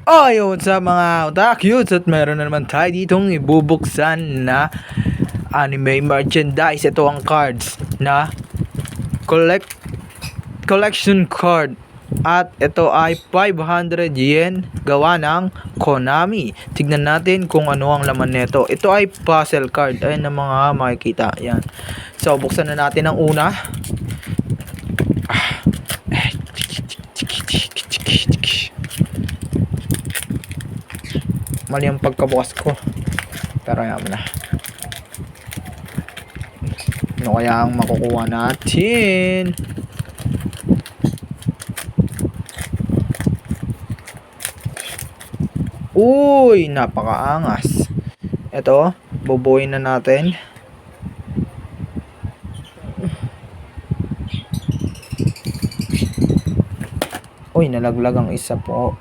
Ayun sa mga otakyos at meron na naman tayo ditong ibubuksan na anime merchandise. Ito ang cards na collection card. At ito ay 500 yen gawa ng Konami. Tignan natin kung ano ang laman nito. Ito ay puzzle card. Ayun ang mga makikita. Yan. So buksan na natin ang una. Mali ang pagkabukas ko. Pero yaman na. Ano kaya ang makukuha natin? Uy, napakaangas. Ito, bubuuin na natin. Uy, nalaglag ang isa po.